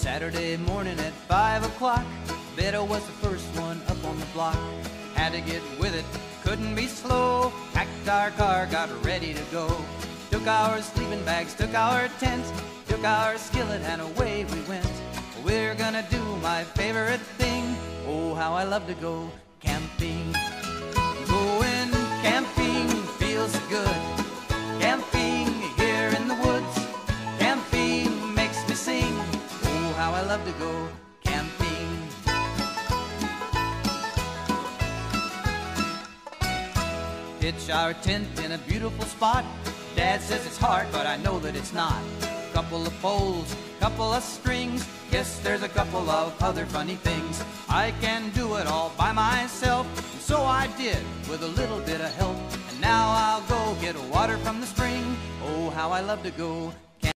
Saturday morning at 5 o'clock, Beto was the first one up on the block. Had to get with it, couldn't be slow. Packed our car, got ready to go. Took our sleeping bags, took our tent, took our skillet, and away we went. We're gonna do my favorite thing. Oh, how I love to go camping. Going camping feels good. Camping here in the woods. Camping makes me sing. Oh, how I love to go camping. Pitch our tent in a beautiful spot. Dad says it's hard, but I know that it's not. Couple of poles, couple of strings. Guess there's a couple of other funny things. I can do it all by myself, and so I did with a little bit of help. And now I'll go get water from the spring. Oh, how I love to go